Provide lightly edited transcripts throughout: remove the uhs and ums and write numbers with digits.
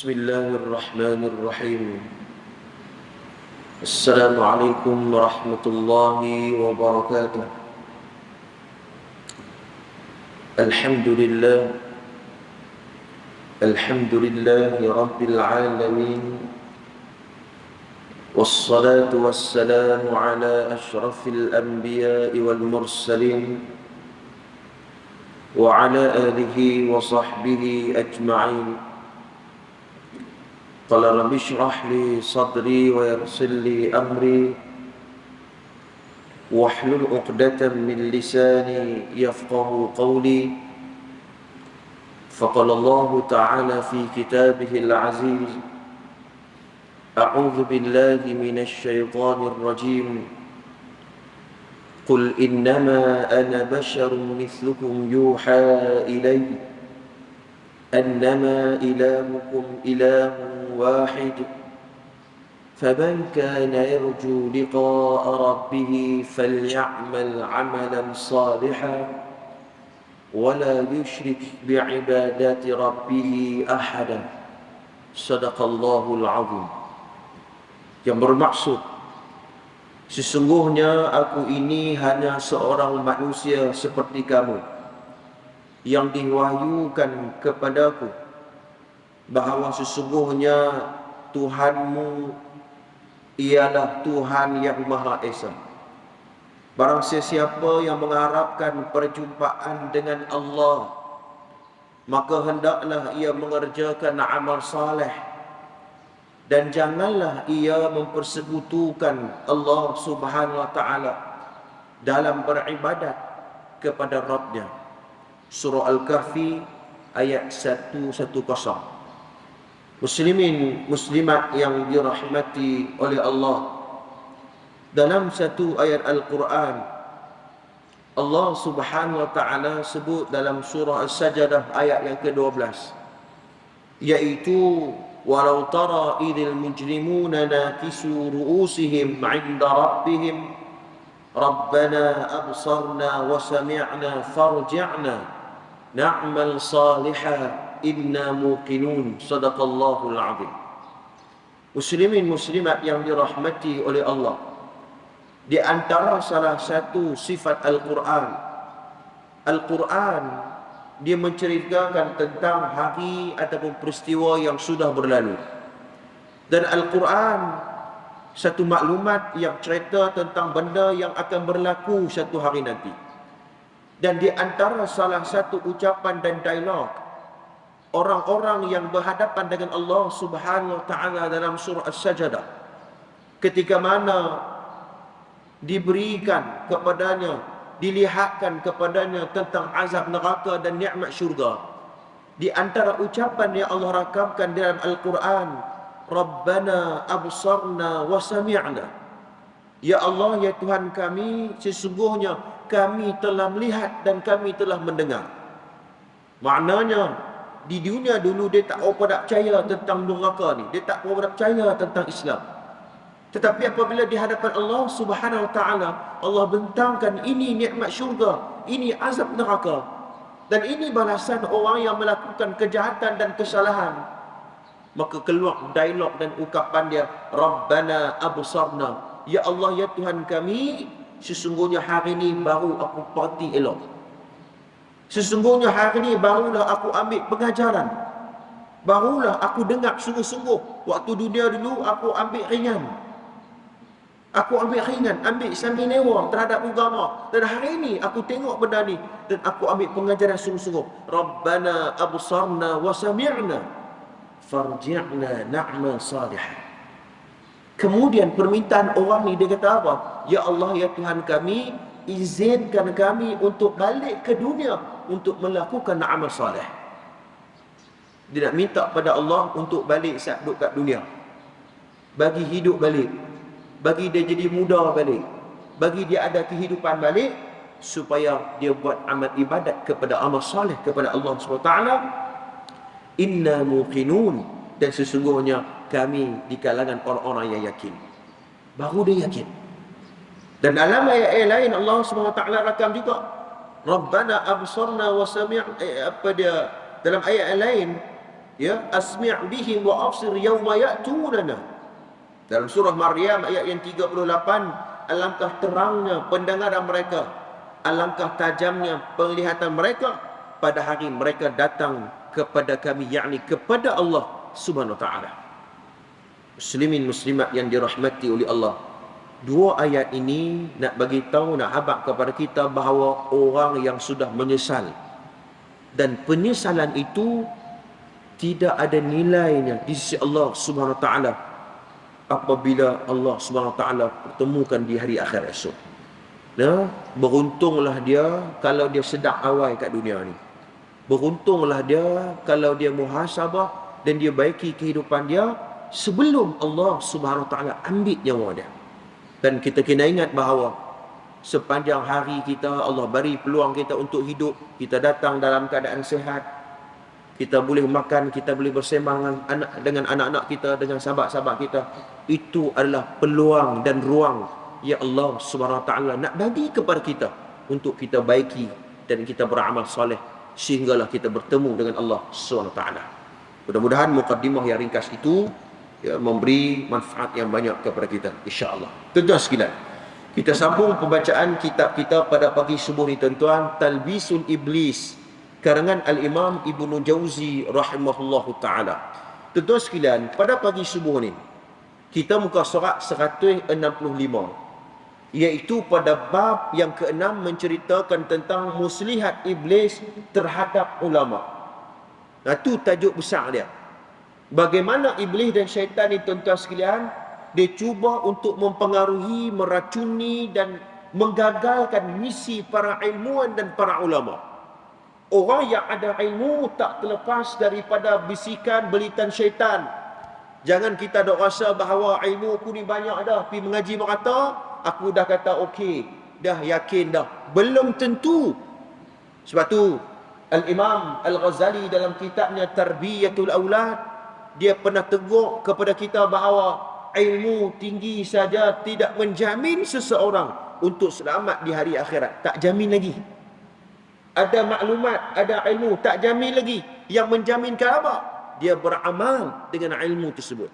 بسم الله الرحمن الرحيم. السلام عليكم ورحمة الله وبركاته. الحمد لله رب العالمين، والصلاة والسلام على أشرف الأنبياء والمرسلين وعلى آله وصحبه أجمعين. قال رب اشرح لي صدري ويسر لي أمري واحلل عقدة من لساني يفقه قولي. فقال الله تعالى في كتابه العزيز: أعوذ بالله من الشيطان الرجيم، قل إنما أنا بشر مثلكم يوحى إلي أنما إلهكم إله واحد، فمن كان يرجو لقاء ربه فليعمل عملا صالحا ولا يشرك بعبادة ربه أحدا. صدق الله العظيم. Yang bermaksud, sesungguhnya aku ini hanya seorang manusia seperti kamu, yang diwahyukan kepadaku bahawa sesungguhnya Tuhanmu ialah Tuhan yang Maha Esa. Barang sesiapa yang mengharapkan perjumpaan dengan Allah, maka hendaklah ia mengerjakan amal saleh, dan janganlah ia mempersekutukan Allah Subhanahu wa taala dalam beribadat kepada Rabb-Nya. Surah Al-Kahfi ayat 110. Muslimin muslimat yang dirahmati oleh Allah, dalam satu ayat Al-Quran Allah Subhanahu wa taala sebut dalam surah As-Sajdah ayat yang ke-12, iaitu walau tara idil mujrimuna nakisu ru'usihim 'inda rabbihim rabbana absarna wa sami'na farji'na na'mal salihan inna muqinun. Sadaqallahul azim. Muslimin muslimat yang dirahmati oleh Allah, di antara salah satu sifat Al-Quran, Al-Quran dia menceritakan tentang hari ataupun peristiwa yang sudah berlalu. Dan Al-Quran satu maklumat yang cerita tentang benda yang akan berlaku satu hari nanti. Dan di antara salah satu ucapan dan dialog orang-orang yang berhadapan dengan Allah Subhanahu wa taala dalam surah As-Sajdah, ketika mana diberikan kepadanya, dilihatkan kepadanya tentang azab neraka dan nikmat syurga, di antara ucapan yang Allah rakamkan dalam Al-Quran, Rabbana absarna wa sami'na, ya Allah, ya Tuhan kami, sesungguhnya kami telah melihat dan kami telah mendengar. Maknanya di dunia dulu dia tak apa percaya tentang neraka ni, dia tak apa percaya tentang Islam. Tetapi apabila di hadapan Allah Subhanahu wa taala, Allah bentangkan ini nikmat syurga, ini azab neraka, dan ini balasan orang yang melakukan kejahatan dan kesalahan, maka keluar dialog dan ucapan dia, Rabbana absarna, ya Allah, ya Tuhan kami, sesungguhnya hari ini baru aku parti elok. Sesungguhnya hari ini barulah aku ambil pengajaran, barulah aku dengar sungguh-sungguh. Waktu dunia dulu aku ambil ringan, ambil sambil newa terhadap agama. Dan hari ini aku tengok benda ni dan aku ambil pengajaran sungguh-sungguh. Rabbana absarna wa sami'na farji'na na'mal salihan. Kemudian permintaan orang ni dia kata apa? Ya Allah, ya Tuhan kami, izinkan kami untuk balik ke dunia untuk melakukan amal soleh. Dia nak minta pada Allah untuk balik saat duduk kat dunia, bagi hidup balik, bagi dia jadi muda balik, bagi dia ada kehidupan balik, supaya dia buat amal ibadat kepada amal soleh kepada Allah SWT. Inna muqinun, dan sesungguhnya kami di kalangan orang-orang yang yakin. Baru dia yakin. Dan dalam ayat lain Allah SWT rakam juga, Rabbana absarna wa sami'na, dalam ayat lain Ya, asmi' bihim wa absir yawma ya'tunana. Dalam surah Maryam ayat yang 38, alangkah terangnya pendengaran mereka, alangkah tajamnya penglihatan mereka pada hari mereka datang kepada kami, yakni kepada Allah Subhanahu wa taala. Muslimin muslimat yang dirahmati oleh Allah, dua ayat ini nak bagi tahu, nak habaq kepada kita bahawa orang yang sudah menyesal, dan penyesalan itu tidak ada nilainya di sisi Allah Subhanahu wa taala apabila Allah Subhanahu wa taala pertemukan di hari akhir esok. Nah, beruntunglah dia kalau dia sedar awal kat dunia ni. Beruntunglah dia kalau dia muhasabah dan dia baiki kehidupan dia sebelum Allah Subhanahu wa taala ambil nyawa dia. Dan kita kena ingat bahawa sepanjang hari kita, Allah beri peluang kita untuk hidup. Kita datang dalam keadaan sihat, kita boleh makan, kita boleh bersembang dengan anak-anak kita, dengan sahabat-sahabat kita. Itu adalah peluang dan ruang yang Allah Subhanahu wa taala nak bagi kepada kita untuk kita baiki dan kita beramal soleh sehinggalah kita bertemu dengan Allah Subhanahu wa taala. Mudah-mudahan mukadimah yang ringkas itu memberi manfaat yang banyak kepada kita, insya-Allah. Tuan-tuan sekalian, kita sambung pembacaan kitab kita pada pagi subuh ni, tuan-tuan. Talbisul Iblis, karangan Al-Imam Ibnu Jauzi rahimahullahu taala. Tuan-tuan sekalian, pada pagi subuh ni kita muka surat 165, iaitu pada bab yang ke-6 menceritakan tentang muslihat iblis terhadap ulama. Nah, itu tajuk besar dia. Bagaimana iblis dan syaitan ni, tuan-tuan sekalian, dia cuba untuk mempengaruhi, meracuni dan menggagalkan misi para ilmuwan dan para ulama. Orang yang ada ilmu tak terlepas daripada bisikan belitan syaitan. Jangan kita dok rasa bahawa ilmu aku ni banyak dah, pergi mengaji merata, aku dah kata okey, dah yakin dah. Belum tentu. Sebab tu Al-Imam Al-Ghazali dalam kitabnya Tarbiyatul Aulad, dia pernah tegur kepada kita bahawa ilmu tinggi saja tidak menjamin seseorang untuk selamat di hari akhirat. Tak jamin lagi. Ada maklumat, ada ilmu, tak jamin lagi. Yang menjaminkan apa? Dia beramal dengan ilmu tersebut.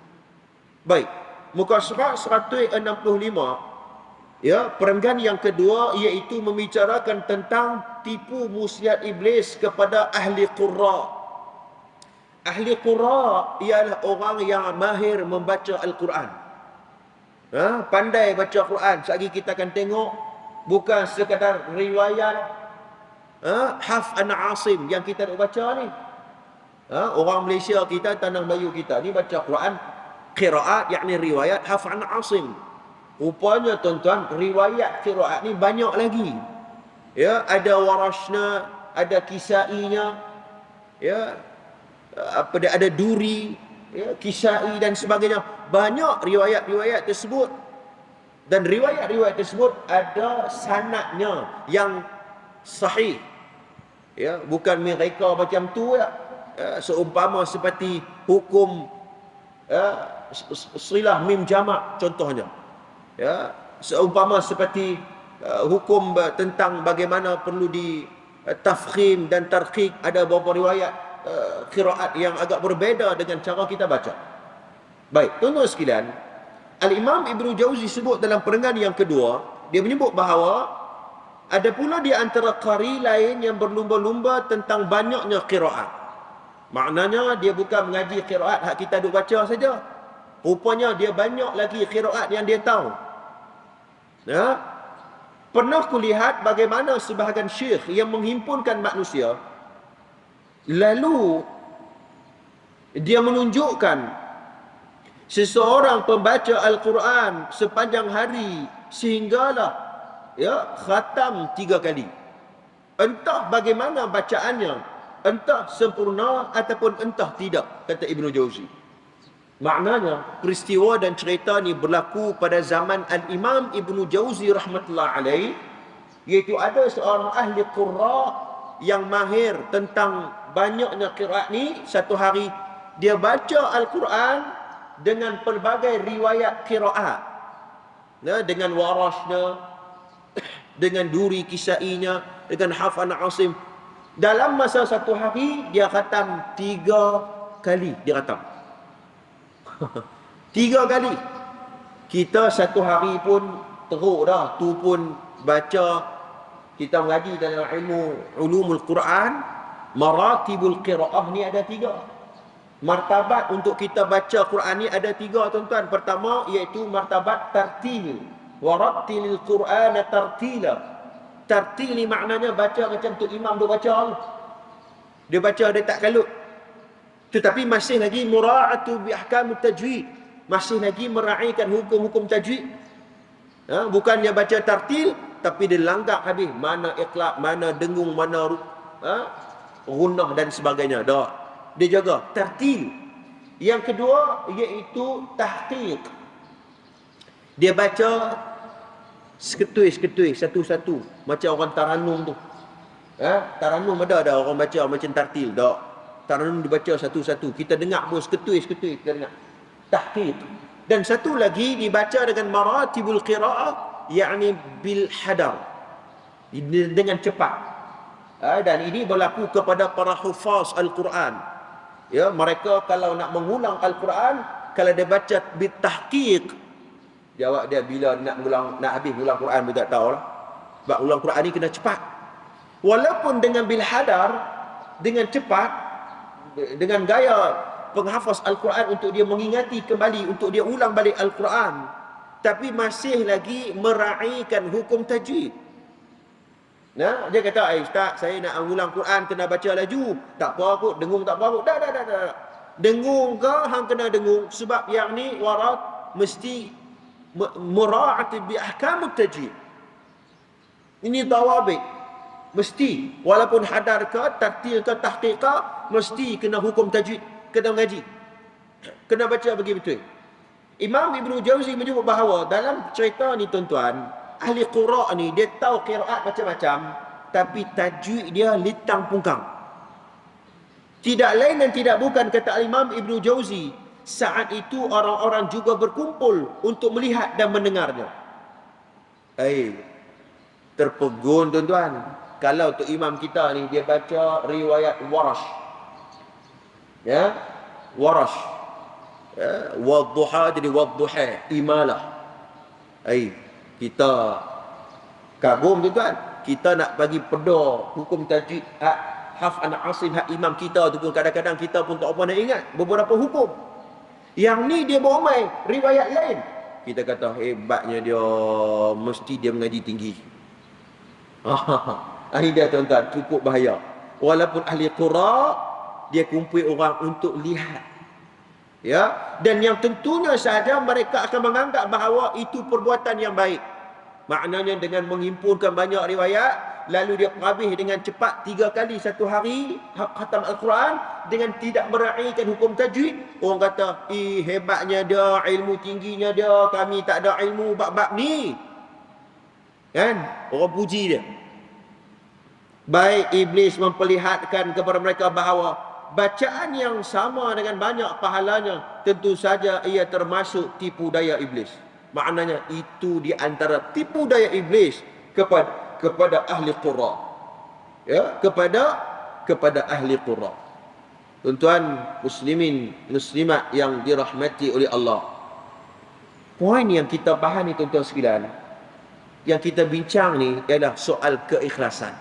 Baik, muka surat 165, ya, perenggan yang kedua iaitu membicarakan tentang tipu muslihat iblis kepada ahli qurra. Ahli qurra ialah orang yang mahir membaca Al-Quran. Pandai baca Quran. Sekali kita akan tengok bukan sekadar riwayat Hafs an Asim yang kita nak baca ni. Orang Malaysia kita, tanah Melayu kita ni baca Quran qiraat, yakni riwayat Hafs an Asim. Rupanya tuan-tuan, riwayat qiraat ni banyak lagi. Ya, ada Warashna, ada Kisainya, ya, ada Duri, ya, Kisai dan sebagainya. Banyak riwayat-riwayat tersebut. Dan riwayat-riwayat tersebut ada sanadnya yang sahih. Ya, bukan mereka macam tu ya. Seumpama seperti hukum silah mim jamak contohnya. Ya, seumpama seperti hukum tentang bagaimana perlu di tafkhim dan tarqiq, ada beberapa riwayat qiraat yang agak berbeza dengan cara kita baca. Baik, tuan-tuan sekalian, Al-Imam Ibnu Jauzi sebut dalam perenggan yang kedua, dia menyebut bahawa ada pula di antara qari lain yang berlumba-lumba tentang banyaknya qiraat. Maknanya dia bukan mengaji qiraat hak kita duk baca saja. Rupanya dia banyak lagi qiraat yang dia tahu. Ya. Pernah kulihat bagaimana sebahagian syekh yang menghimpunkan manusia, lalu dia menunjukkan seseorang pembaca Al-Quran sepanjang hari sehinggalah ya khatam 3 kali. Entah bagaimana bacaannya, entah sempurna ataupun entah tidak, kata Ibnu Jauzi. Maknanya peristiwa dan cerita ni berlaku pada zaman Al-Imam Ibnu Jauzi rahmatullah alaih, iaitu ada seorang ahli qurra yang mahir tentang banyaknya qiraat ni. Satu hari dia baca Al-Quran dengan pelbagai riwayat qiraat, ya, dengan Warashnya, dengan Duri Kisainya, dengan Hafs an Asim. Dalam masa satu hari dia khatam 3 kali dia khatam. 3 kali. Kita satu hari pun teruk dah, tu pun baca. Kita mengaji dalam ilmu ulumul Quran, maratibul qiraah ni ada 3. Martabat untuk kita baca Quran ni ada 3, tuan-tuan. Pertama iaitu martabat tartil. Warattilil Qur'ana tartila. Tartil ni maknanya baca macam tu imam dia baca. Dia baca dia tak kalut. Tetapi masih lagi mura'atu bi ahkamut tajwid. Masih lagi meraihkan hukum-hukum tajwid. Bukannya baca tartil tapi dia langgar habis. Mana iqlab, mana dengung, mana gunnah dan sebagainya. Dah. Dia jaga tartil. Yang kedua iaitu tahqiq. Dia baca seketui-seketui, satu-satu, macam orang taranum tu. Taranum ada orang baca macam tartil. Tak. Taranum dibaca satu-satu. Kita dengar pun seketui-seketui kita dengar. Tahqiq. Dan satu lagi dibaca dengan maratibul qiraah, yakni bil hadar. Dengan cepat. Dan ini berlaku kepada para hufaz Al-Quran. Ya, mereka kalau nak mengulang Al-Quran, kalau dia baca bitahqiq, jawab dia bila nak habis ulang Quran pun tak tahu lah. Sebab ulang Quran ni kena cepat. Walaupun dengan bil hadar, dengan cepat, dengan gaya penghafaz Al-Quran untuk dia mengingati kembali, untuk dia ulang balik Al-Quran, tapi masih lagi meraihkan hukum tajwid. Nah, dia kata, Ustaz, saya nak ulang Quran kena baca laju. Tak apa kot, dengung tak apa kot. Dah. Dengung ke hang kena dengung sebab yang ni warat mesti mura'at bi ahkamut tajwid. Ini tawabit. Mesti walaupun hadar ke, tartil ke, tahqiq ke, mesti kena hukum tajwid, kena mengaji. Kena baca bagi betul. Imam Ibnu Jauzi menyebut bahawa dalam cerita ni, tuan-tuan, ahli qura' ni dia tahu qiraat macam-macam, tapi tajwid dia litang pungkang. Tidak lain dan tidak bukan, kata Imam Ibnu Jauzi, saat itu orang-orang juga berkumpul untuk melihat dan mendengarnya. Terpegun, tuan-tuan. Kalau tu imam kita ni dia baca riwayat Warash. Ya, Warash. Wadduha jadi wadduha, imalah. Kita kagum, tuan-tuan. Kita nak bagi peda hukum tajwid Hafs an Asim, hak imam kita tu pun kadang-kadang kita pun tak apa nak ingat beberapa hukum. Yang ni dia berumai riwayat lain. Kita kata hebatnya dia, mesti dia mengaji tinggi. Ini dia, tuan-tuan, cukup bahaya. Walaupun ahli qura, dia kumpul orang untuk lihat. Ya, dan yang tentunya saja mereka akan menganggap bahawa itu perbuatan yang baik. Maknanya dengan menghimpunkan banyak riwayat, lalu dia habis dengan cepat 3 kali satu hari khatam Al-Quran dengan tidak meraihkan hukum tajwid. Orang kata, hebatnya dia, ilmu tingginya dia, kami tak ada ilmu bab-bab ni. Kan? Orang puji dia. Baik iblis memperlihatkan kepada mereka bahawa bacaan yang sama dengan banyak pahalanya, tentu saja ia termasuk tipu daya iblis. Maknanya itu di antara tipu daya iblis kepada ahli qura. Ya, kepada ahli qura. Tuan-tuan muslimin, muslimat yang dirahmati oleh Allah. Poin yang kita bahas ni, tuan-tuan sekalian, yang kita bincang ni ialah soal keikhlasan.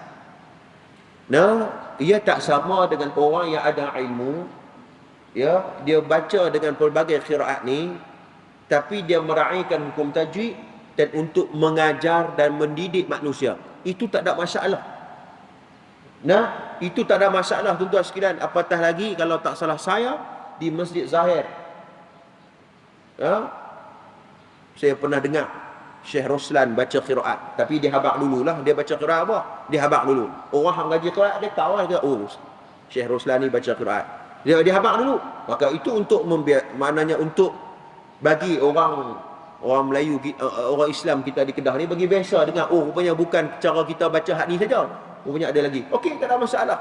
Ia tak sama dengan orang yang ada ilmu, ya, dia baca dengan pelbagai qiraat ni, tapi dia meraihkan hukum tajwid dan untuk mengajar dan mendidik manusia. Itu tak ada masalah. Itu tak ada masalah, tuan-tuan sekalian. Apatah lagi kalau tak salah saya di Masjid Zahir. Saya pernah dengar Syekh Roslan baca qiraat, tapi dia habaq dululah. Dia baca qiraat apa? Dia habaq dulu. Orang yang ngaji qiraat dia tahu lah, Syekh Roslan ni baca qiraat. Dia habaq dulu. Maka itu untuk maknanya untuk bagi orang Melayu, orang Islam kita di Kedah ni bagi biasa dengar, rupanya bukan cara kita baca hak ni saja. Rupanya ada lagi. Okey, tak ada masalah.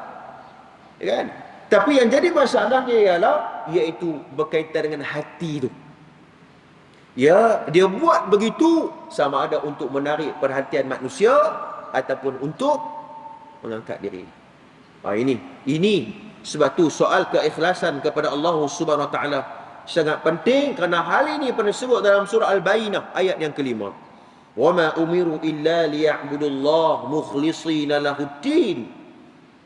Ya kan? Tapi yang jadi masalahnya ialah iaitu berkaitan dengan hati tu. Ya, dia buat begitu sama ada untuk menarik perhatian manusia ataupun untuk mengangkat diri. Ini Sebab tu soal keikhlasan kepada Allah Subhanahu Wa Taala sangat penting, kerana hal ini pernah disebut dalam surah Al-Bayyinah ayat yang kelima. Wa ma umiru illa liya'budullah mukhlishina lahuddin.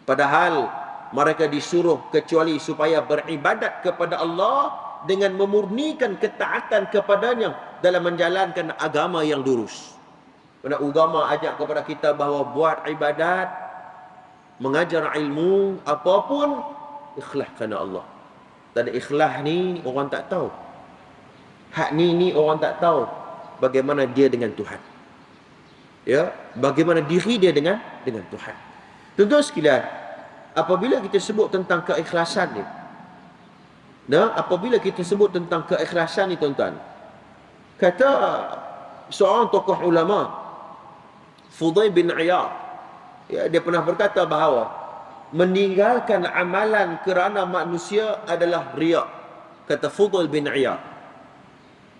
Padahal mereka disuruh kecuali supaya beribadat kepada Allah dengan memurnikan ketaatan kepadanya dalam menjalankan agama yang lurus. Kerana agama ajak kepada kita bahawa buat ibadat, mengajar ilmu, apapun, ikhlas kerana Allah. Dan ikhlas ni orang tak tahu. Hak ni orang tak tahu bagaimana dia dengan Tuhan. Ya, bagaimana diri dia dengan Tuhan. Tuan-tuan sekalian, apabila kita sebut tentang keikhlasan ni, apabila kita sebut tentang keikhlasan ni tuan-tuan, kata seorang tokoh ulama, Fudail bin Iyad, ya, dia pernah berkata bahawa meninggalkan amalan kerana manusia adalah riya. Kata Fudail bin Iyad,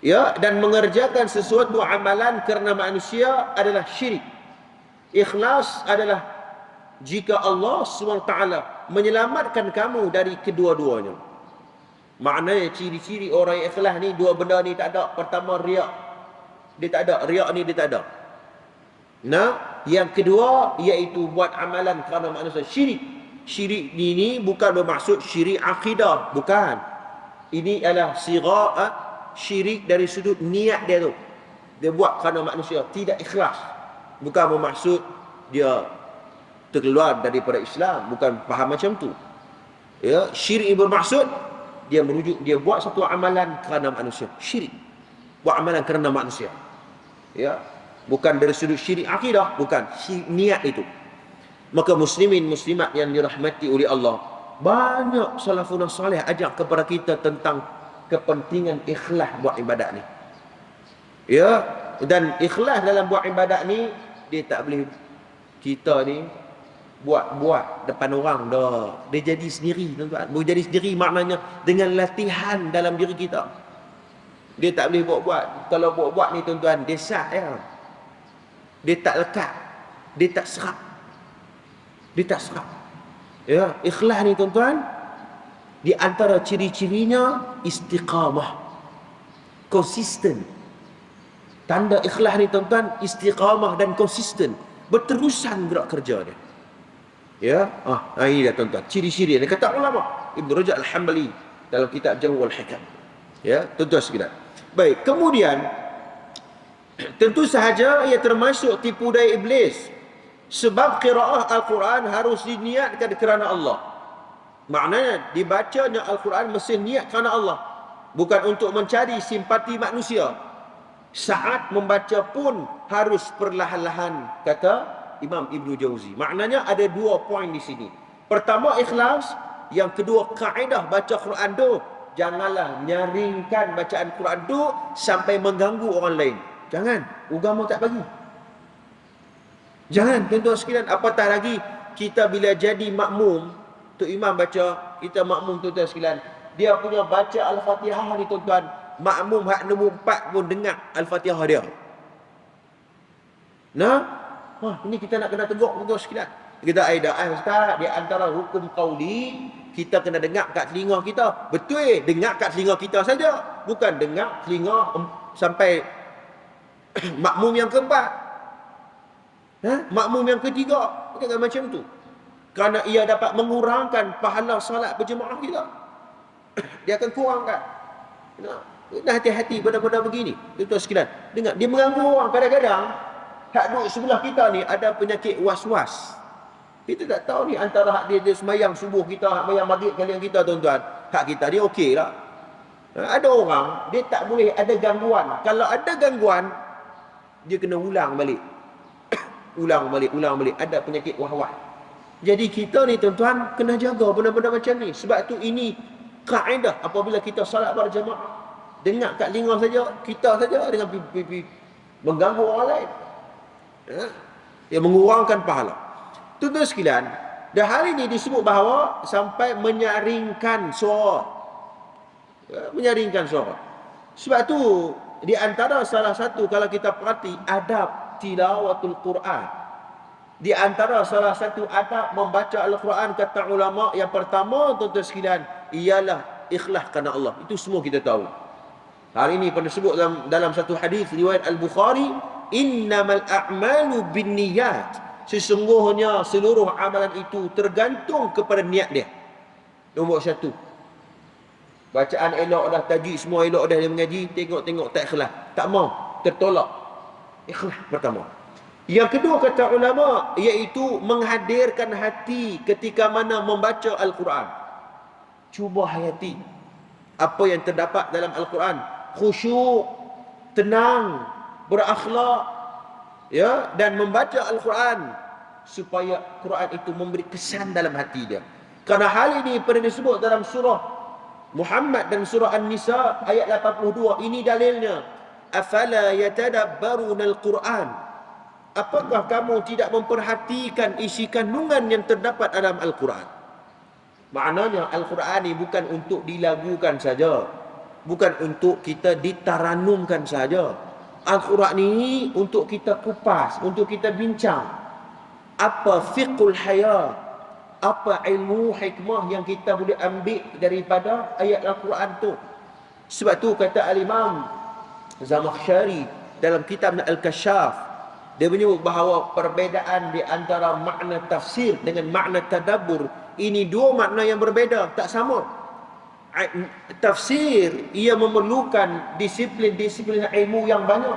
ya, dan mengerjakan sesuatu amalan kerana manusia adalah syirik. Ikhlas adalah jika Allah SWT menyelamatkan kamu dari kedua-duanya. Maknanya ciri-ciri orang yang ikhlas ni, dua benda ni tak ada. Pertama, riak. Dia tak ada. Riak ni dia tak ada. Nah, yang kedua iaitu buat amalan kerana manusia. Syirik. Syirik ini bukan bermaksud syirik akidah, bukan. Ini adalah sirah syirik dari sudut niat dia tu. Dia buat kerana manusia, tidak ikhlas. Bukan bermaksud dia terkeluar daripada Islam, bukan faham macam tu. Ya, syirik bermaksud dia merujuk, dia buat satu amalan kerana manusia. Syirik. Buat amalan kerana manusia. Ya, bukan dari sudut syirik akidah, bukan. Syirik niat itu. Maka muslimin muslimat yang dirahmati oleh Allah, banyak salafun salih ajak kepada kita tentang kepentingan ikhlas buat ibadat ni. Ya, dan ikhlas dalam buat ibadat ni, dia tak boleh kita ni buat depan orang dah. Dia jadi sendiri tuan-tuan. Boleh jadi sendiri maknanya dengan latihan dalam diri kita. Dia tak boleh buat-buat. Kalau buat-buat ni tuan-tuan, dia sat ya. Dia tak lekat. Dia tak serap. Dia tak serap. Ya, ikhlas ni tuan-tuan, di antara ciri-cirinya istiqamah. Konsisten. Tanda ikhlas ni tuan-tuan, istiqamah dan konsisten. Berterusan gerak kerja dia. Ya, ini dah tuan-tuan, ciri-ciri dia kata ulama Ibn Rajab Al-Hambali dalam kitab Jawwal Hikam. Ya, tuan-tuan sekalian. Baik, kemudian tentu sahaja ia termasuk tipu daya iblis. Sebab qiraah Al-Quran harus diniatkan kerana Allah. Maknanya dibacanya Al-Quran mesti niat kerana Allah, bukan untuk mencari simpati manusia. Saat membaca pun harus perlahan-lahan, kata Imam Ibn Jauzi. Maknanya ada dua poin di sini. Pertama, ikhlas. Yang kedua, kaedah baca Quran tu, janganlah nyaringkan bacaan Quran tu sampai mengganggu orang lain. Jangan. Agama tak bagi. Jangan, tuan-tuan sekalian. Apatah lagi kita bila jadi makmum, tu imam baca, kita makmum tuan-tuan sekalian, dia punya baca Al-Fatihah ni tuan-tuan, makmum hak nombor 4 pun dengar Al-Fatihah dia. Ini kita nak kena tegur tuan-tuan sekalian. Kita ustaz, di antara hukum qauli, kita kena dengar kat telinga kita. Betul, dengar kat telinga kita saja, bukan dengar telinga sampai makmum yang keempat. Makmum yang ketiga, jangan macam tu. Kerana ia dapat mengurangkan pahala solat berjemaah kita. Dia akan kurangkan. Kena hati-hati benda-benda begini. Tuan-tuan sekalian, dengar, dia mengganggu orang. Kadang-kadang hak duduk sebelah kita ni ada penyakit was-was. Kita tak tahu ni antara hak dia semayang subuh kita, hak semayang maghrib kalian kita tuan-tuan. Hak kita dia okey lah. Ada orang, dia tak boleh ada gangguan. Kalau ada gangguan, dia kena ulang balik. Ulang balik. Ada penyakit wah-wah. Jadi kita ni tuan-tuan kena jaga benda-benda macam ni. Sebab tu ini kaedah apabila kita salat berjemaah. Dengar kat telinga saja, kita saja dengan mengganggu orang lain. Dia mengurangkan pahala. Tuan-tuan sekalian, dah hari ini disebut bahawa sampai menyaringkan suara. Menyaringkan suara. Sebab tu di antara salah satu kalau kita perhati adab tilawatul Quran. Di antara salah satu adab membaca Al-Quran, kata ulama, yang pertama tuan-tuan sekalian, ialah ikhlas kerana Allah. Itu semua kita tahu. Hari ini pernah sebut dalam satu hadis riwayat Al-Bukhari, innamal a'malu binniyat. Sesungguhnya seluruh amalan itu tergantung kepada niat dia. Nombor satu. Bacaan elok dah, tajwid semua elok dah, dia mengaji, tengok-tengok tak ikhlas, tak mau, tertolak. Ikhlas pertama. Yang kedua kata ulama, iaitu menghadirkan hati ketika mana membaca Al-Quran. Cuba hayati apa yang terdapat dalam Al-Quran. Khusyuk, tenang, berakhlak, ya, dan membaca Al-Quran supaya Quran itu memberi kesan dalam hati dia. Kerana hal ini pernah disebut dalam surah Muhammad dan surah An-Nisa ayat 82. Ini dalilnya. Afala yatadabbaruna al-Quran. Apakah kamu tidak memperhatikan isi kandungan yang terdapat dalam Al-Quran? Maknanya Al-Quran ini bukan untuk dilagukan saja, bukan untuk kita ditaranumkan saja. Al-Quran ini untuk kita kupas, untuk kita bincang. Apa fiqhul hayat, apa ilmu hikmah yang kita boleh ambil daripada ayat Al-Quran tu. Sebab tu kata Al-Imam Zamakhsyari dalam kitab Al-Kashaf, dia menyebut bahawa perbezaan di antara makna tafsir dengan makna tadabbur, ini dua makna yang berbeza, tak sama. Tafsir, ia memerlukan disiplin-disiplin ilmu yang banyak.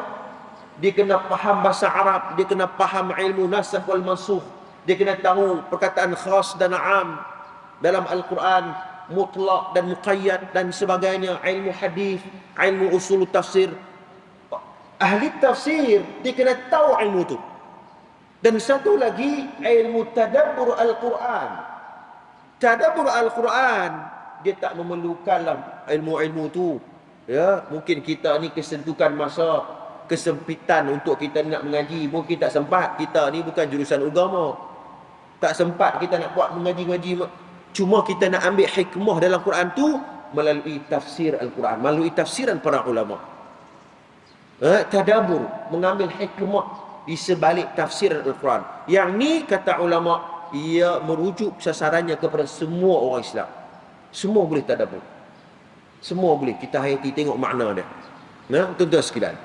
Dia kena faham bahasa Arab, dia kena faham ilmu nasakh wal mansukh, dia kena tahu perkataan khas dan am dalam Al-Quran, mutlak dan muqayyad dan sebagainya, ilmu hadis, ilmu usul tafsir. Ahli tafsir, dia kena tahu ilmu tu. Dan satu lagi, ilmu tadabbur Al-Quran. Tadabbur Al-Quran, dia tak memerlukanlah ilmu-ilmu tu. Ya, mungkin kita ni kesentukan masa, kesempitan untuk kita nak mengaji, mungkin tak sempat. Kita ni bukan jurusan agama, tak sempat kita nak buat mengaji-ngaji. Cuma kita nak ambil hikmah dalam Quran tu melalui tafsir Al-Quran, melalui tafsiran para ulama. Tadabbur, mengambil hikmah di sebalik tafsir Al-Quran. Yang ni kata ulama, ia merujuk sasarannya kepada semua orang Islam. Semua boleh tadabbur, semua boleh kita hayati, tengok makna dia. Tuan-tuan sekalian,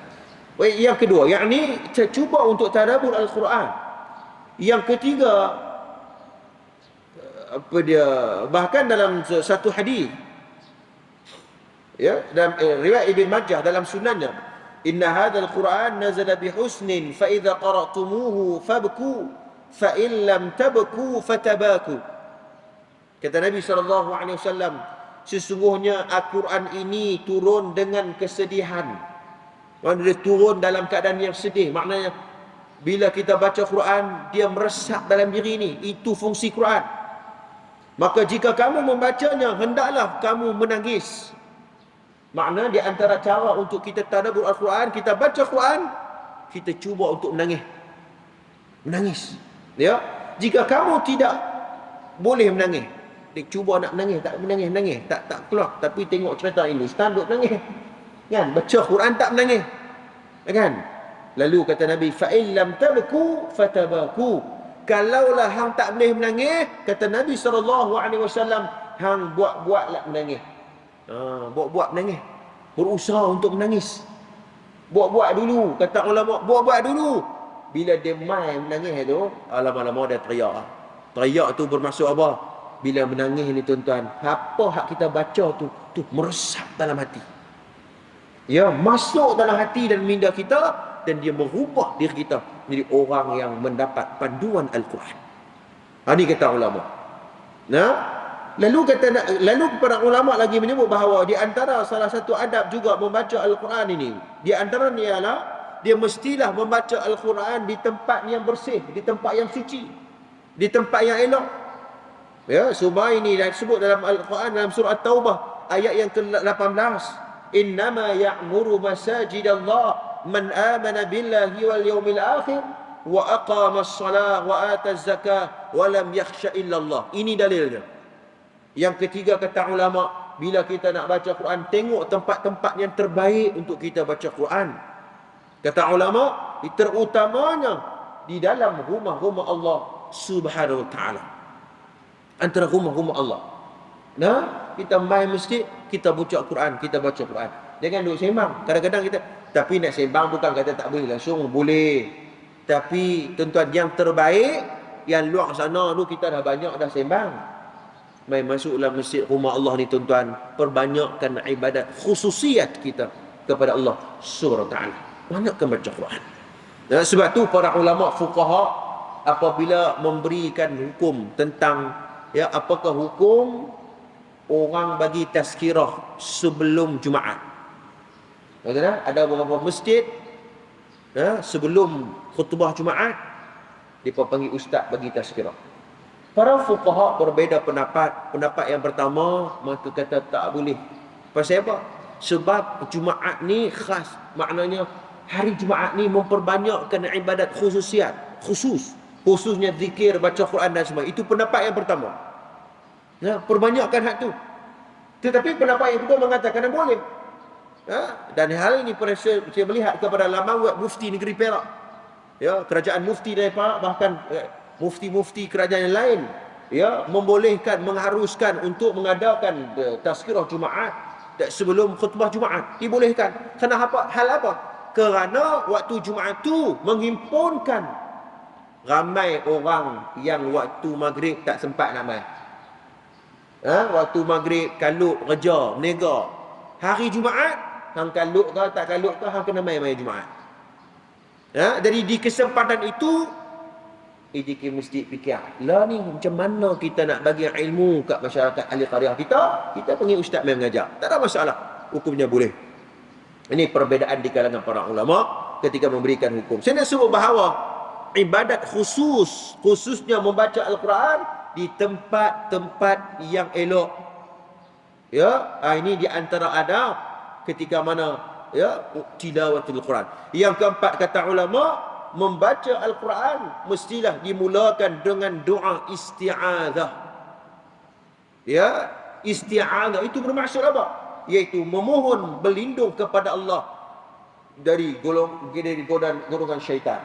yang kedua, yang ni cuba untuk tadabbur Al-Quran. Yang ketiga, apa dia, bahkan dalam satu hadis, ya, dalam riwayat Ibn Majah dalam sunannya, inna hadzal Qur'an nazala bihusnin fa idza qara'tumuhu fabku fa in lam tabku fatabaku. Kata Nabi SAW, sesungguhnya Al-Quran ini turun dengan kesedihan. Maksudnya dia turun dalam keadaan yang sedih. Maknanya bila kita baca Quran, dia meresap dalam diri ini. Itu fungsi Quran. Maka jika kamu membacanya, hendaklah kamu menangis. Makna di antara cara untuk kita tadabbur Al-Quran, kita baca Quran, kita cuba untuk menangis. Menangis. Ya. Jika kamu tidak boleh menangis, dia cuba nak menangis, tak menangis, tak keluar. Tapi tengok cerita ini, Ustaz duk menangis. Kan? Baca Quran tak menangis. Kan? Lalu kata Nabi, fa in lam tabku fatabaku. Kalaulah hang tak boleh menangis, kata Nabi SAW, hang buat-buatlah menangis. Buat-buat menangis, berusaha untuk menangis, buat-buat dulu. Kata ulama, buat-buat dulu. Bila dia main menangis tu, lama-lama dia teriak. Teriak tu bermaksud apa? Bila menangis ni tuan-tuan, apa hak kita baca tu meresap dalam hati, ya, masuk dalam hati dan minda kita, dan dia merubah diri kita menjadi orang yang mendapat panduan Al-Quran. Ini kata ulama. Lalu para ulama lagi menyebut bahawa di antara salah satu adab juga membaca Al-Quran ini, di antaranya ialah dia mestilah membaca Al-Quran di tempat yang bersih, di tempat yang suci, di tempat yang elok. Ya, sebab ini disebut dalam Al-Quran dalam surah At-Taubah ayat yang ke-18. Innama ya'muru masajidallah man amana billahi wal yawmil akhir wa aqama as-salah wa ata az-zakah wa lam yakhsha illa Allah. Ini dalilnya. Yang ketiga kata ulama, bila kita nak baca Quran, tengok tempat-tempat yang terbaik untuk kita baca Quran. Kata ulama, terutamanya di dalam rumah-rumah Allah Subhanahu wa taala. Antara rumah-rumah Allah. Nah, kita main masjid, kita baca Quran, kita baca Quran. Jangan duduk sembang. Kadang-kadang kita, tapi nak sembang bukan kata tak boleh, langsung boleh. Tapi tuan-tuan, yang terbaik, yang luar sana tu kita dah banyak dah sembang. Mai masuklah masjid rumah Allah ni tuan-tuan, perbanyakkan ibadat khususiat kita kepada Allah Subhanahu wa taala. Banyakkan baca Quran. Dan sebab tu para ulama fuqaha apabila memberikan hukum tentang apakah hukum orang bagi tazkirah sebelum Jumaat. Ada beberapa masjid sebelum khutbah Jumaat mereka panggil ustaz bagi tazkirah. Para fuqaha berbeza pendapat. Pendapat yang pertama, maka kata tak boleh. Pasal apa? Sebab Jumaat ni khas. Maknanya hari Jumaat ni memperbanyakkan ibadat khususnya zikir, baca Quran dan semua. Itu pendapat yang pertama. Perbanyakkan hak tu. Tetapi pendapat yang kedua mengatakan boleh. Dan hal ini saya melihat kepada laman web mufti negeri Perak. Kerajaan mufti dari Perak, bahkan mufti-mufti kerajaan yang lain membolehkan, mengharuskan untuk mengadakan tazkirah Jumaat sebelum khutbah Jumaat. Dibolehkan. Kenapa? Hal apa? Kerana waktu Jumaat tu menghimpunkan ramai orang yang waktu maghrib tak sempat nak mai. Waktu maghrib kalut kerja, menega. Hari Jumaat, hang kalut ke tak kalut ke, hang kena mai Jumaat. Jadi di kesempatan itu, IJK mesti fikir, lah ni macam mana kita nak bagi ilmu kat masyarakat ahli qaryah kita panggil ustaz mai mengajar. Tak ada masalah, hukumnya boleh. Ini perbezaan di kalangan para ulama ketika memberikan hukum. Saya nak sebut bahawa ibadat khususnya membaca Al-Quran di tempat-tempat yang elok. Ini di antara adab ketika mana tilawatul Quran. Yang keempat, kata ulama, membaca Al-Quran mestilah dimulakan dengan doa isti'adzah. Isti'adzah itu bermaksud apa? Iaitu memohon berlindung kepada Allah dari golongan syaitan.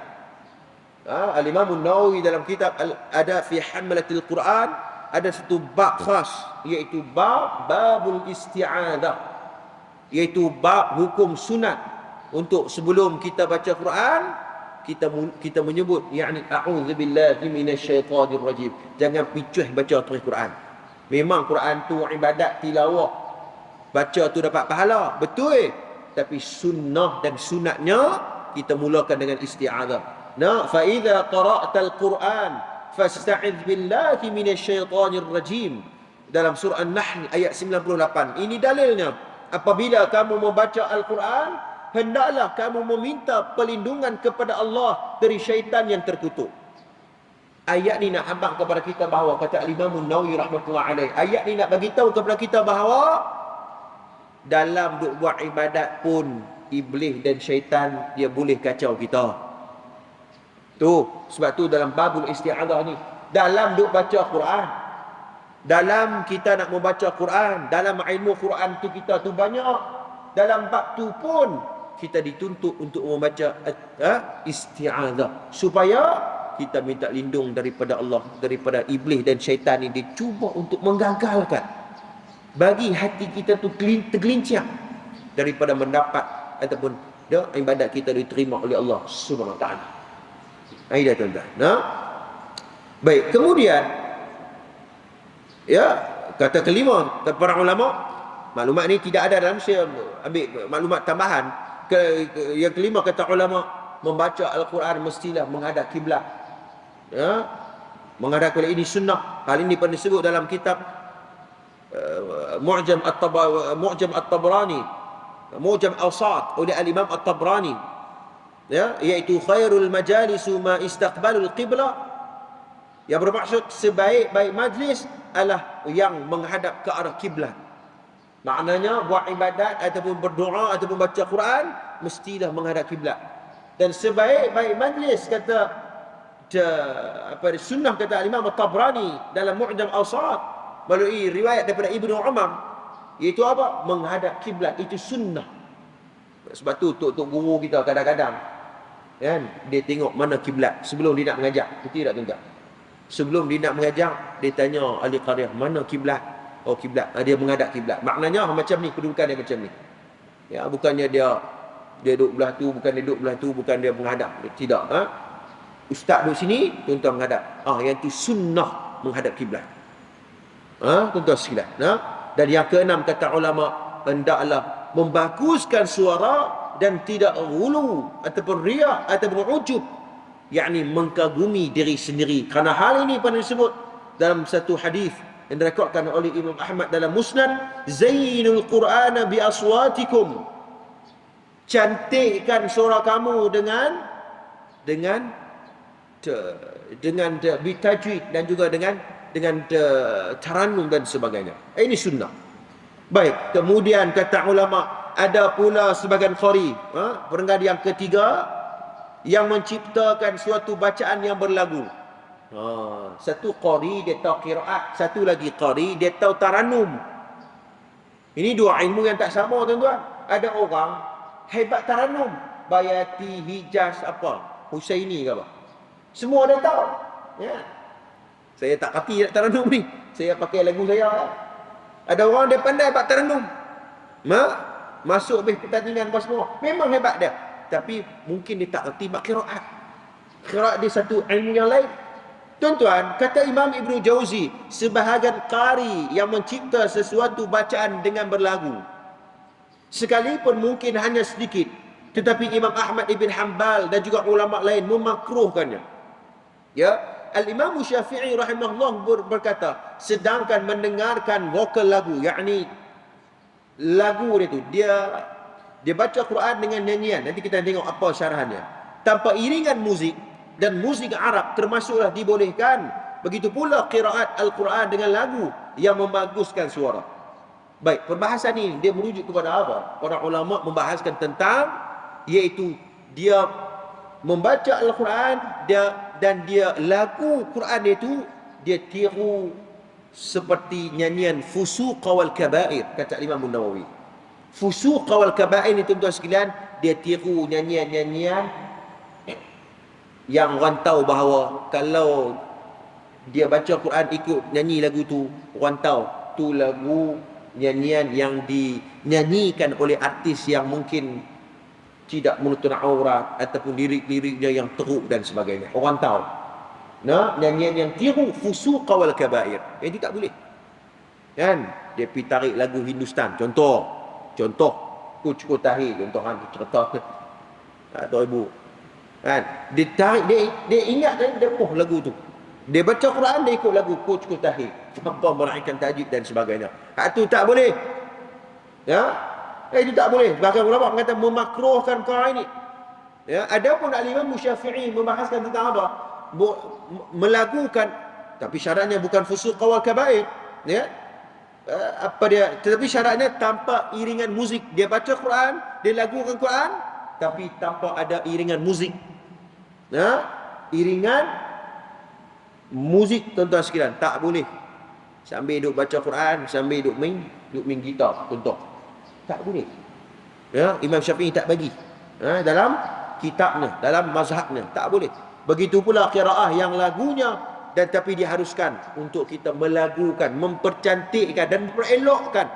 Al-Imam An-Nawawi dalam kitab Al-Adab fi Hamlatil Quran ada satu bab khas, iaitu babul isti'adzah, iaitu bab hukum sunat untuk sebelum kita baca Quran kita menyebut a'udzubillahi minasyaitonir rajim. Jangan picuh baca terus Quran. Memang Quran tu ibadat tilawah, baca tu dapat pahala, betul, tapi sunnah dan sunatnya kita mulakan dengan isti'adzah. Fa idza qara'tal Quran fasta'idz billahi minasyaitonir rajim. Dalam surah An-Nahl ayat 98. Ini dalilnya. Apabila kamu membaca Al-Quran, hendaklah kamu meminta perlindungan kepada Allah dari syaitan yang terkutuk. Ayat ni nak habaq kepada kita bahawa, kata Al-Imam An-Nawawi rahmatullah alaih, ayat ni nak bagi tahu kepada kita bahawa dalam duk buat ibadat pun iblis dan syaitan dia boleh kacau kita. Sebab tu dalam babul isti'adzah ni, dalam duk baca Quran, dalam kita nak membaca Quran, dalam ilmu Quran tu kita tu banyak, dalam bab tu pun kita dituntut untuk membaca isti'adzah supaya kita minta lindung daripada Allah, daripada iblis dan syaitan ni. Dia cuba untuk menggagalkan, bagi hati kita tu tergelincir daripada mendapat ataupun ibadat kita diterima oleh Allah Subhanahu wa taala. Aidah tuan-tuan. Baik, kemudian kata kelima, kata para ulama, maklumat ni tidak ada dalam, saya ambil maklumat tambahan. Yang kelima, kata ulama, membaca Al-Quran mestilah menghadap kiblat. Menghadap kiblat ini sunnah. Hal ini pernah disebut dalam kitab Mu'jam At-Tabrani, Mu'jam Awsat oleh Al-Imam At-Tabrani, iaitu khairul majalisu ma istaqbalul qibla, yang bermaksud sebaik-baik majlis adalah yang menghadap ke arah kiblat. Maknanya buat ibadat ataupun berdoa ataupun baca Quran mestilah menghadap kiblat. Dan sebaik-baik majlis, kata sunnah, kata Imam At-Tabrani dalam Mu'jam Awsat melalui riwayat daripada Ibnu Umar, iaitu apa? Menghadap kiblat itu sunnah. Sebab tu tok guru kita kadang-kadang Kan? Dia tengok mana kiblat sebelum dia nak mengajar. Betul tak tuan-tuan? Sebelum dia nak mengajar, dia tanya ahli qaryah, mana kiblat? Oh kiblat. Dia menghadap kiblat. Maknanya macam ni, kedudukan dia macam ni. Ya, bukannya dia duduk belah tu, bukan dia duduk belah tu, bukan dia menghadap. Tidak. Ustaz duduk sini, tuan-tuan menghadap. Yang tu sunnah menghadap kiblat. Tuan-tuan sekalian. Dan yang keenam kata ulama, hendaklah membaguskan suara dan tidak ghulu ataupun riya ataupun ujub, yakni mengkagumi diri sendiri. Kerana hal ini pernah disebut dalam satu hadis yang direkodkan oleh Imam Ahmad dalam Musnad, zainul Qur'ana bi aswatikum, cantikkan suara kamu dengan bitajwid dan juga dengan tarannum dan sebagainya. Ini sunnah. Baik, kemudian kata ulama, ada pula sebagian qari, peringkat yang ketiga, yang menciptakan suatu bacaan yang berlagu. Satu qari dia tahu qiraat, satu lagi qari dia tahu tarannum. Ini dua ilmu yang tak sama tuan-tuan. Ada orang hebat tarannum, Bayati, Hijaz, Husaini ke apa, semua dia tahu. Ya. Saya tak kerti nak tarannum ni, saya pakai lagu saya. Ada orang dia pandai buat tarannum, masuk habis pertandingan apa semua, memang hebat dia, tapi mungkin dia tak kerti buat qiraat. Qiraat dia satu ilmu yang lain. Tuan-tuan, kata Imam Ibn Jauzi, sebahagian qari yang mencipta sesuatu bacaan dengan berlagu, sekalipun mungkin hanya sedikit, tetapi Imam Ahmad ibn Hanbal dan juga ulama lain memakruhkannya. Ya, Al-Imam Syafi'i rahimahullah berkata, sedangkan mendengarkan vokal lagu, yakni lagu dia baca Quran dengan nyanyian, nanti kita tengok apa syarahannya, tanpa iringan muzik, dan muzik Arab termasuklah dibolehkan. Begitu pula qiraat Al-Quran dengan lagu yang membaguskan suara. Baik, perbahasan ini dia merujuk kepada apa? Para ulama membahaskan tentang, iaitu dia membaca Al-Quran dan dia lagu Quran itu dia tiru seperti nyanyian fusuq wal kabair, kata Imam Nawawi. Fusuq wal kabair ini tuan-tuan sekalian, dia tiru nyanyian-nyanyian yang orang tahu bahawa kalau dia baca Quran ikut nyanyi lagu tu, orang tahu tu lagu nyanyian yang dinyanyikan oleh artis yang mungkin tidak menutup aurat ataupun lirik-liriknya yang teruk dan sebagainya. Orang tahu. Nyanyian yang tiru fusuq wal kabair. Yang itu tak boleh. Kan? Dia pergi tarik lagu Hindustan. Contoh. Kuch ko tahi. Contoh cerita. Tak tahu ibu. Kan? Dia tarik, dia ingat dia lagu tu. Dia baca Quran, dia ikut lagu Kuch ko tahi. Apa meraihkan tajwid dan sebagainya. Itu tak boleh. Ya? Itu tak boleh. Bahkan ulama mengatakan memakruhkan perkara ini. Ya, adapun Al-Imam Syafi'i membahaskan tentang apa? Melagukan, tapi syaratnya bukan fusuq wal kabair. Ya. Tetapi syaratnya tanpa iringan muzik. Dia baca Quran, dia lagukan Quran, tapi tanpa ada iringan muzik. Ya, iringan muzik tuan-tuan sekalian tak boleh. Sambil duk baca Quran, sambil duk main gitar, contoh. Tak boleh. Ya, Imam Syafi'i tak bagi. Dalam kitabnya, dalam mazhabnya, tak boleh. Begitu pula qiraah yang lagunya, dan tapi diharuskan untuk kita melagukan, mempercantikkan dan memperelokkan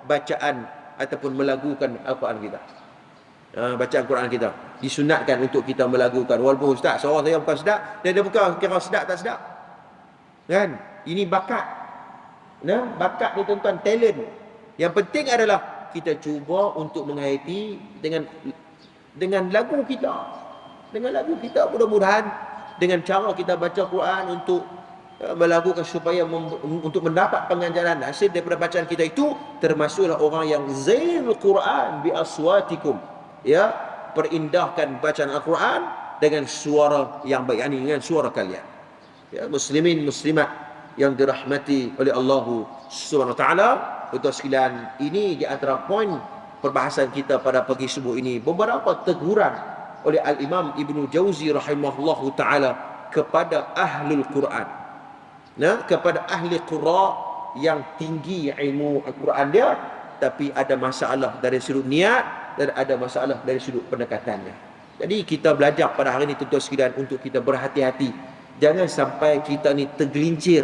bacaan ataupun melagukan Al-Quran kita. Bacaan Quran kita disunatkan untuk kita melagukan. Walaupun ustaz, seorang saya bukan sedap, dia bukan kira sedap tak sedap. Kan? Ini bakat. Bakat ni tuan-tuan, talent. Yang penting adalah kita cuba untuk menghayati dengan lagu kita. Dengan lagu kita, mudah-mudahan dengan cara kita baca Quran untuk melakukan supaya untuk mendapat pengajaran hasil daripada bacaan kita itu, termasuklah orang yang zainul Quran bi aswatikum. Ya, perindahkan bacaan Al-Quran dengan suara yang baik, dengan suara kalian. Ya, muslimin muslimat yang dirahmati oleh Allah Subhanahu wa taala, tuan sekalian, ini di antara poin perbahasan kita pada pagi subuh ini. Beberapa teguran oleh Al-Imam Ibn Jauzi rahimahullahu taala kepada ahlul Quran. Kepada ahli qura yang tinggi ilmu Al-Quran dia, tapi ada masalah dari sudut niat dan ada masalah dari sudut pendekatannya. Jadi kita belajar pada hari ini tuan-tuan sekalian untuk kita berhati-hati. Jangan sampai kita ni tergelincir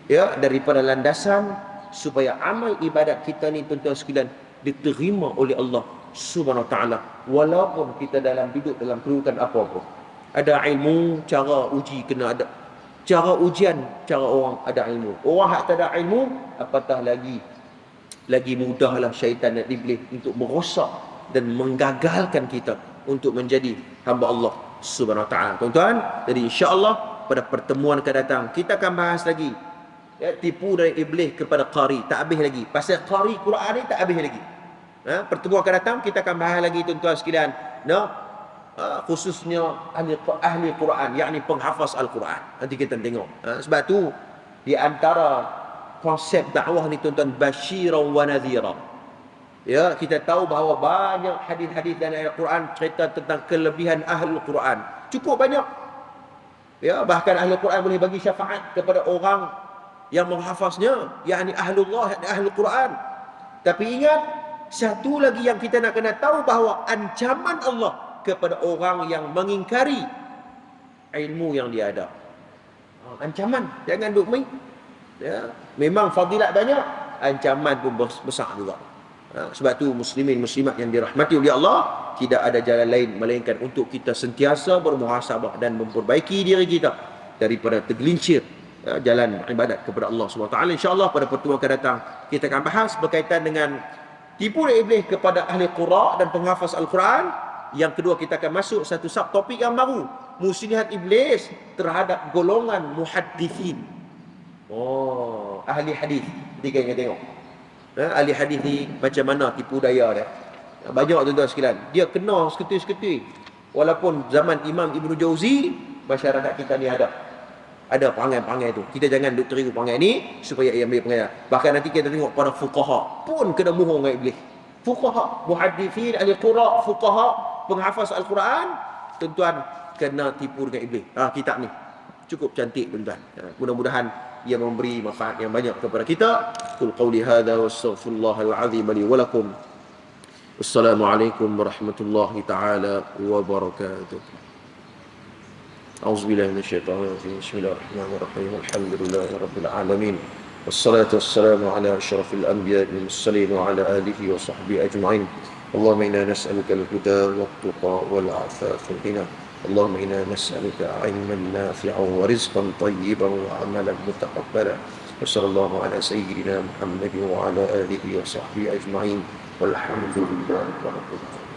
ya daripada landasan, supaya amal ibadat kita ni tuan-tuan sekalian diterima oleh Allah Subhanahu Wa Taala, walaupun kita dalam duduk dalam kedudukan apa-apa. Ada ilmu, cara uji kena ada. Cara ujian, cara orang ada ilmu. Orang hak tak ada ilmu, apatah lagi mudahlah syaitan dan iblis untuk merosak dan menggagalkan kita untuk menjadi hamba Allah Subhanahu Wa Taala. Tuan-tuan, jadi insya-Allah pada pertemuan akan datang kita akan bahas lagi ya, tipu dari iblis kepada qari. Tak habis lagi. Pasal qari Quran ni tak habis lagi. Pertemuan akan datang kita akan bahas lagi tuan-tuan sekalian. Khususnya ahli Quran, yakni penghafaz Al-Quran. Nanti kita tengok. Sebab tu di antara konsep dakwah ni tuan-tuan, basyiran wa nadhira. Ya, kita tahu bahawa banyak hadis-hadis dalam Al-Quran cerita tentang kelebihan ahli Quran. Cukup banyak. Ya, bahkan ahli Quran boleh bagi syafaat kepada orang yang menghafaznya, yakni ahlullah, ahli Quran. Tapi ingat, satu lagi yang kita nak kena tahu bahawa ancaman Allah kepada orang yang mengingkari ilmu yang dia ada. Ancaman, jangan duk main. Ya, memang fadilat banyak, ancaman pun besar juga. Sebab tu muslimin muslimat yang dirahmati oleh Allah, tidak ada jalan lain melainkan untuk kita sentiasa bermuhasabah dan memperbaiki diri kita daripada tergelincir jalan ibadat kepada Allah SWT. InsyaAllah pada pertemuan akan datang kita akan bahas berkaitan dengan tipu iblis kepada ahli qura dan penghafaz Al-Quran. Yang kedua, kita akan masuk satu subtopik yang baru, muslihat iblis terhadap golongan muhaddithin. Ahli hadis. Nanti kita tengok ahli hadis ni macam mana tipu daya dia. Banyak tuan-tuan sekalian, dia kena seketul-seketul. Walaupun zaman Imam Ibn Jauzi, masyarakat kita ni ada perangai-perangai tu. Kita jangan duk terigu perangai ni supaya ia ambil perangai. Bahkan nanti kita tengok para fuqaha pun kena mohon dengan iblis. Fuqaha, muhaddithin, ahli qura, fuqaha, penghafaz Al-Quran, tuan-tuan kena tipu dengan iblis. Kitab ni cukup cantik tuan-tuan. Mudah-mudahan ia memberi manfaat yang banyak kepada kita. Qul qawli hadza wastaghfirullahal azim li wa lakum. Wassalamualaikum warahmatullahi taala wabarakatuh. A'udzubillahi minasyaitonir rajim. Bismillahirrahmanirrahim. Alhamdulillahirabbil alamin. Wassalatu wassalamu ala asyrafil anbiya'i wal mursalin wa ala alihi wa sahbihi ajma'in. اللهم إنا نسألك الهدى والتقى والعفاف والغنى. اللهم إنا نسألك علما نافعا ورزقا طيبا وعملا متقبلا. وصلى الله على سيدنا محمد وعلى آله وصحبه أجمعين والحمد لله رب العالمين.